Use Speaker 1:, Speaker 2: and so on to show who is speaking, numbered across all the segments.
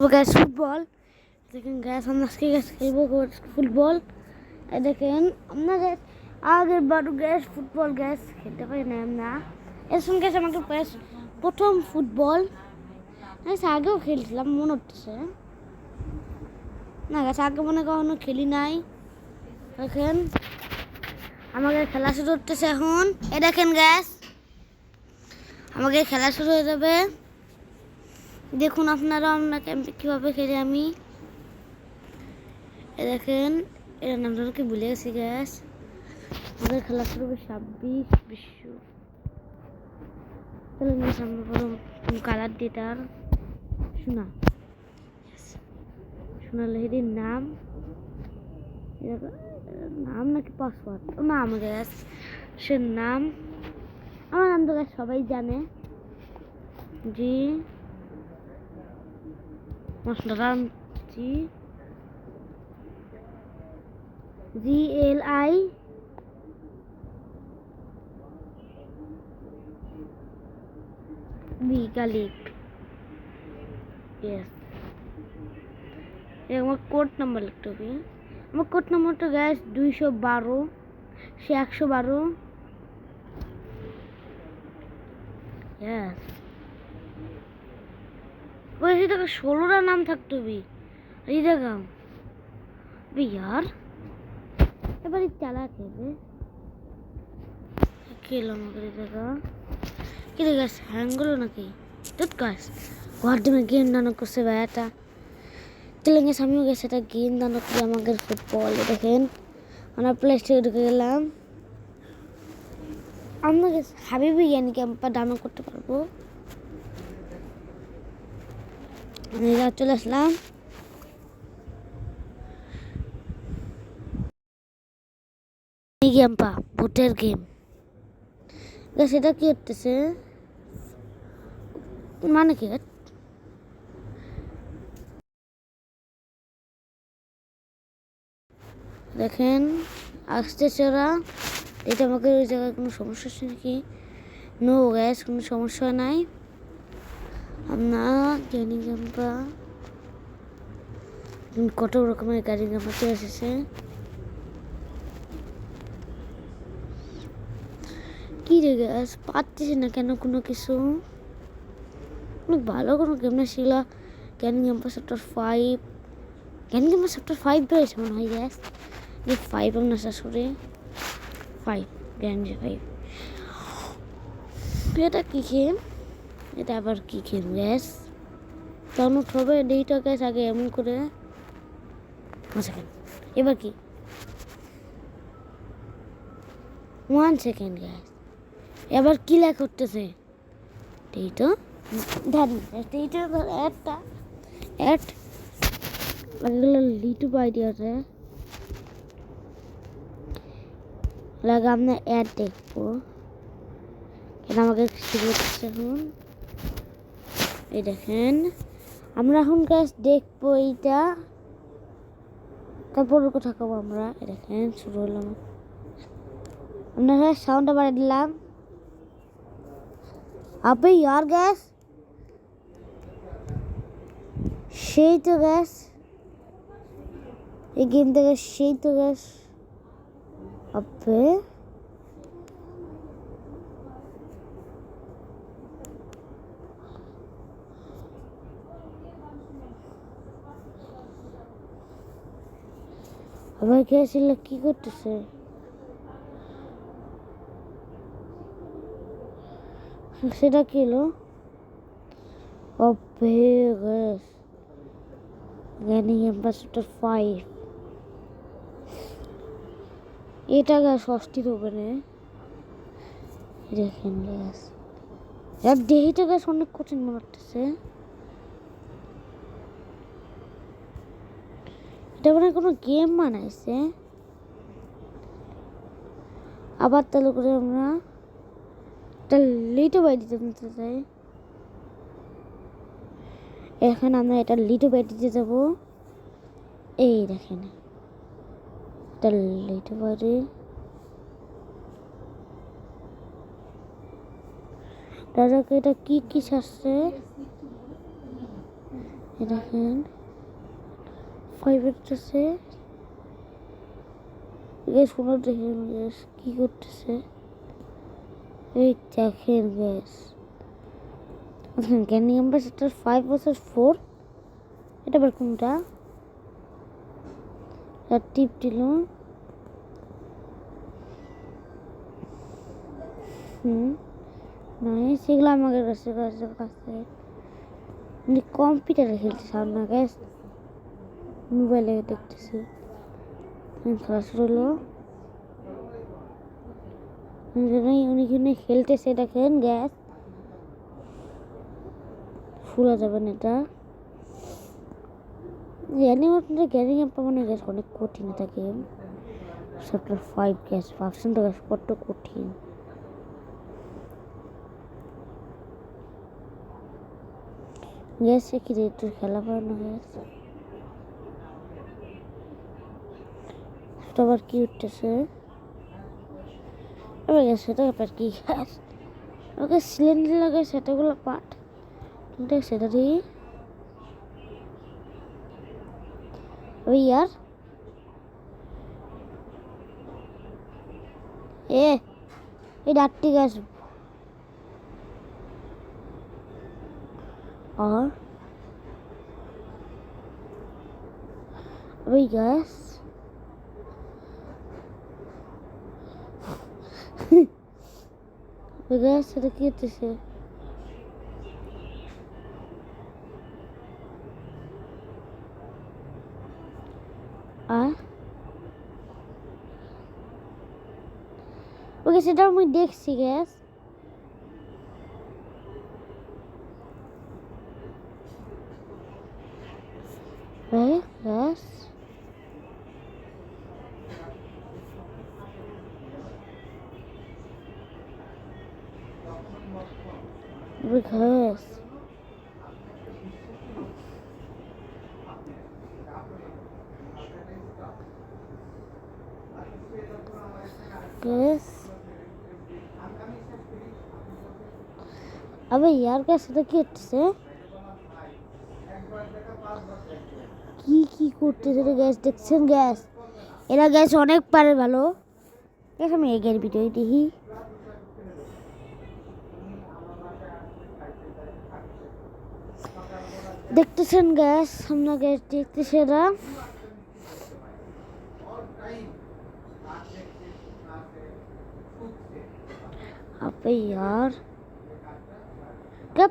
Speaker 1: Gas football দেখেন gas আমরা আজকে গ্যাস খেলবো ফুটবল। দেখেন আমরা গ্যাস আগের বারো গ্যাস ফুটবল গ্যাস খেলতে পারি না আমরা এর সঙ্গে গ্যাস আমাকে প্রথম ফুটবল আগেও খেলছিলাম মনে হচ্ছে না গ্যাস আগে মনে কখনো খেলি নাই। দেখেন আমাকে খেলা শুরু হতেছে এখন। দেখেন গ্যাস আমাকে খেলা শুরু হয়ে যাবে। দেখুন আপনারা আপনাকে কীভাবে খেলি আমি। দেখেন এর নামটা কি ভুলে গেছি গ্যাস। আমাদের খেলা শুরু হবে 26 বিশ্ব কালার ডেটার সোনা লাহিড়ির নাম নাকি পাসওয়ার্ড নাম গ্যাস সে নাম আমার নাম তো গ্যাস সবাই জানে জি মশলারাম GLI গালিক আমার কোড নাম্বার লিখতে হবে। আমার কোড নাম্বারটা গ্যাস 212 সে 112 ওই 16টা নাম থাকতে হবে এই জায়গা यार এবার চালা খেলো আমাদের জায়গা কি রে গাছ হ্যাঙ্গুলো নাকি দুধ গাছ ঘর দিনে গেম দানো করছে ভাইয়াটা তেলেঙ্গে সামনেও গেছে একটা গেম দানো করে আমাদের ফুটবল। দেখেন আমরা প্লে স্টোরে ঢুকে গেলাম। আমরা হাবিবি জ্ঞানী ক্যাম্পা ডাউনলোড করতে পারবো। চলে আসলাম গেমপা ভোটের গেম সেটা কি হতেছে মানে কি দেখেন আসতেছে ওরা। এটা আমাকে ওই জায়গায় কোনো সমস্যা আছে নাকি? নো গ্যাস কোনো সমস্যা নাই। আমরা জ্ঞানী ক্যাম্পা কত রকমের গাড়ি ক্যাম্পা চলে এসেছে। কি রে গ্যাস পাচ্ছিস না কেন কোনো কিছু? অনেক ভালো কোনো গেম না ছিল জ্ঞানী ক্যাম্পা চ্যাপ্টার 5 জ্ঞানী ক্যাম্পা চ্যাপ্টার 5 বেরোয়েছে মনে হয় গ্যাস যে 5 আমরা শাশুড়ি 5 জ্ঞানী 5 এটা কি গেম? এটা আবার কি গেম গ্যাস ডাউনলোড হবে ডেটা গ্যাস আগে এমন করে এবার কি 1 সেকেন্ড গ্যাস এবার কি লেখা করতেছে ডেটা ধান ডেটা একটা অ্যাড লাগলো লিটু আইডিয়াতে লাগে আমরা অ্যাড দেখবো এটা আমাকে শুরু করছে এখন। এই দেখেন আমরা এখন গ্যাস দেখবো এইটা তারপর কোথা খাবো আমরা। এই দেখেন শুরু হলাম আমরা সাউন্ডটা বাড়িয়ে দিলাম। अबे यार गैस সেই তো গ্যাস এই গেম থেকে সেই তো গ্যাস अबे আবার গ্যাস এলে কি করতেছে? সেটা কি হলো? अबे গ্যাস জ্ঞানী ক্যাম্পা চ্যাপ্টার 5 এটা গ্যাস ষষ্ঠীর ওপেনে দেখেন গ্যাস আর দেহিটা গ্যাস অনেক কঠিন মনে হচ্ছে। এটা মানে কোনো গেম বানাইছে। আবার তাহলে করে আমরা একটা লিটো বাই দিতে চাই। এখন আমরা এটা লিটো বাই দিতে যাবো। এই দেখেন এটা লিটো বাড়ি দাদাকে এটা কি কি ছাড়ছে এই দেখেন 5 উঠতেছে গ্যাস। কোনো দেখেন গ্যাস কি করতেছে, এই দেখেন গ্যাস। ক্যান্ডি অ্যাম্বাসেডর 5 বছর 4, এটা আবার কোনটা? টিপ দিল। নয় সেগুলো আমাদের কাছে কম্পিউটারে খেলতেছে না গ্যাস, মোবাইলে দেখতেছি। খেলা শুরু হলো, উনি খেলতেছে দেখেন গ্যাস। ফুলা যাবে না এটা। গ্যারিং অ্যাপ মানে গ্যাস অনেক কঠিন এটা গেম। চ্যাপ্টার 5 গ্যাস ভাবছেন তো গ্যাস কত কঠিন। গ্যাস কি একটু খেলা পারে না গ্যাস। আবার কি উঠতেছে এবার গ্যাস, সেটা ব্যাপার কি গ্যাস। ওকে সিলিন্ডার লাগে সেটাগুলো পাট দেখ সেটা দিয়ে ওই यार ये डाक्टी गैस और वही गैस गैस সেটা কি হচ্ছে। ওকে সেটা আমি দেখছি গ্যাস। গ্যাস গ্যাস গ্যাস अबे यार গ্যাস এটা কি হচ্ছে, কি করতেছে রে গ্যাস। দেখছেন গ্যাস এরা গ্যাস অনেক পারে ভালো গ্যাস। আমি এগের ভিডিও দেখি দেখতেছেন গ্যাস, আমরা গ্যাস দেখতেছি এরা। अबे यार कब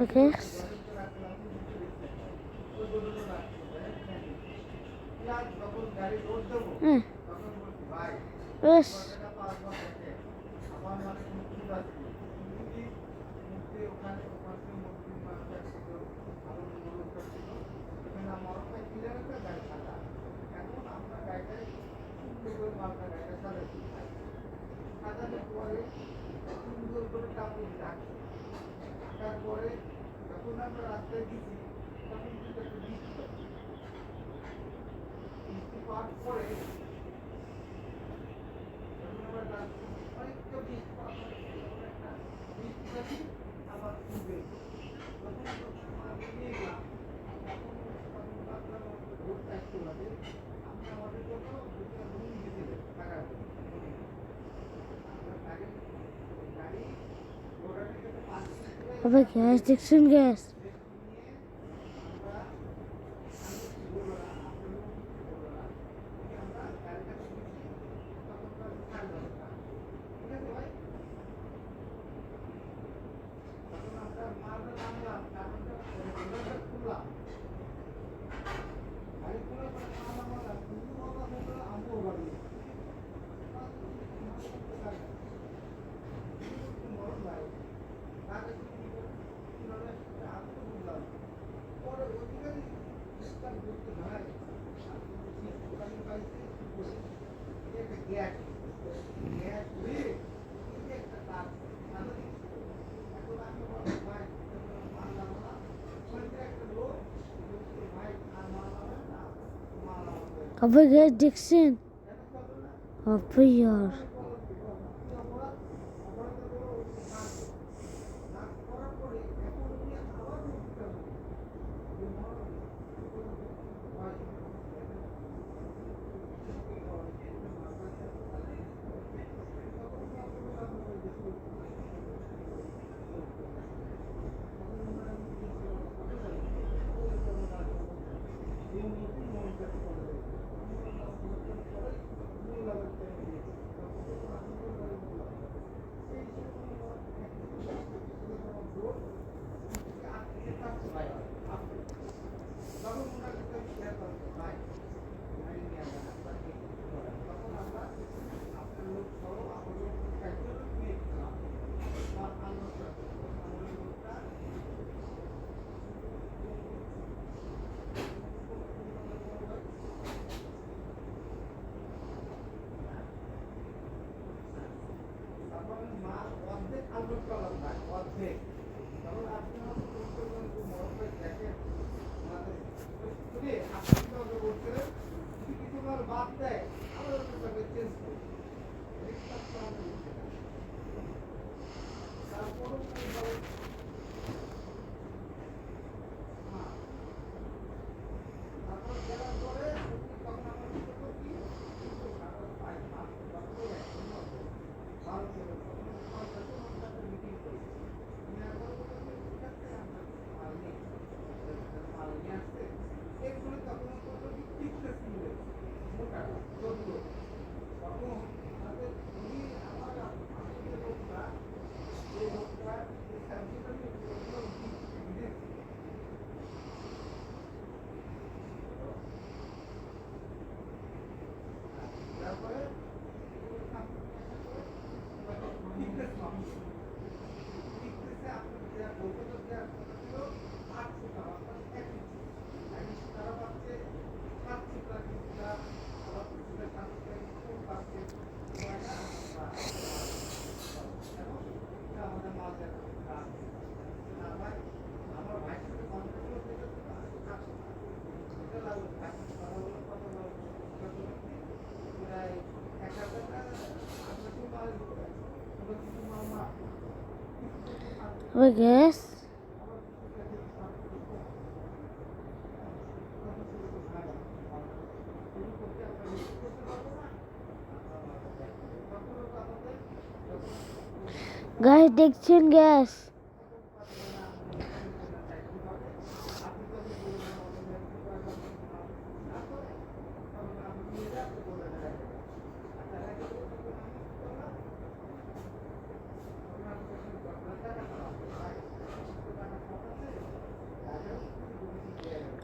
Speaker 1: ओके बस अबे गैस देखছেন গ্যাস अबे गैस देखছেন अबे यार I guess guys দেখছেন গ্যাস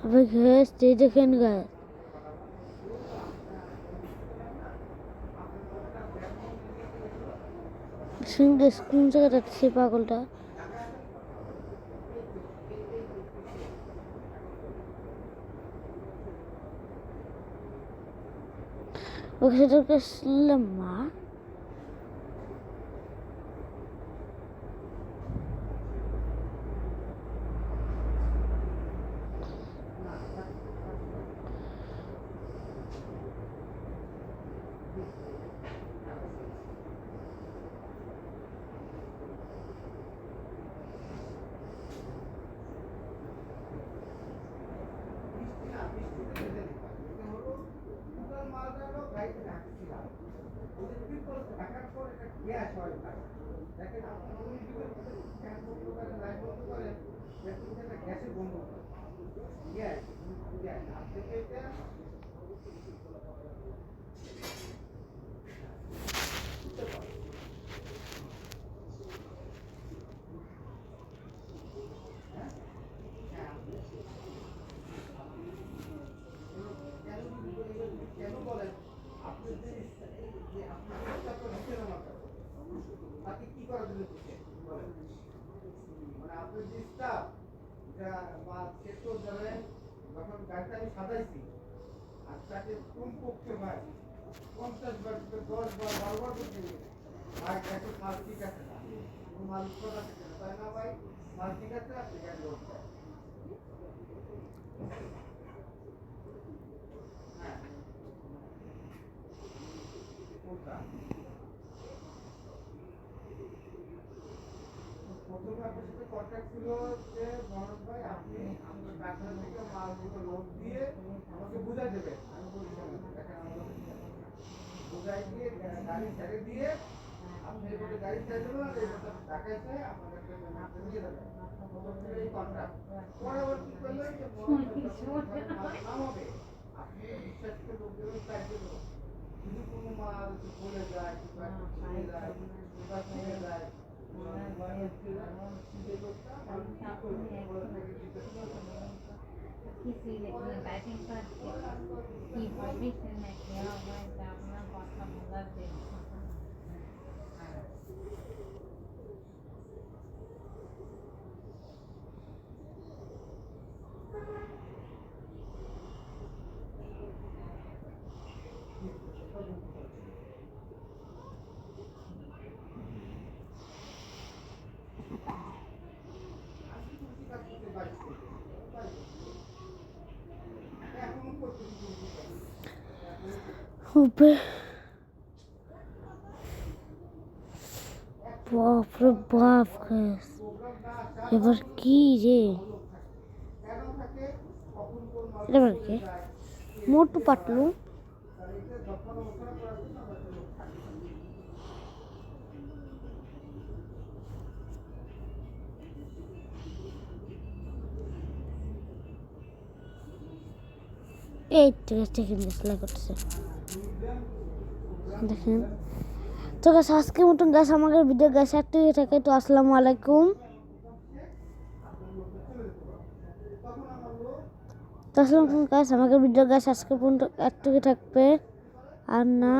Speaker 1: अबे ग्यास দেখেন গ্যাস শুনতে স্ক্রিন থেকে যাচ্ছে পাগলটা ওকে সেটাকে মা
Speaker 2: প্রথমে আপনার সাথে কন্ট্যাক্ট ছিল যে মনোজ ভাই আপনি আপনার কারখানা থেকে মালগুলো লোড দিয়ে আমাকে বুঝাই দেবেন। আমি বলছিলাম দেখেন আমাদের বুঝাই দিয়ে গাড়ি ছেড়ে দিয়ে আপনি এবারে গাড়ি ছেড়ে দেবেন আর এবারে ঢাকাইতে আপনাদের পেমেন্ট নিয়ে যাবেন। প্রথম ছিল এই কন্ট্রাক্ট। পরবর্তী করলেন যে নামাবে আপনি বিশ্বাস করে লোকদের চাইতে দেবো যদি কোনো মাল বলে যায় কিংবা ছিঁড়ে যায় কিংবা ভেঙে যায়
Speaker 3: কিছুই দেখবেন টাইপিং করছে কি ভাবিছেন নাকি আমার আপনার কথা বলার জন্য
Speaker 1: হবে বাপরে বাপ গাইস, এবার কি রে, এবার কি মোটু পাতলু এই ঠিক আছে দেখেন ডিসপ্লে করতেছে দেখেন। তো গাছ আজকের মতন গাছ আমাদের ভিডিও গাছ একটি থাকে। তো আসসালামু আলাইকুম। তো আসসালামু আলাইকুম গাছ, আমাদের ভিডিও গাছ আজকে পর্যন্ত একটুকু থাকবে আর না।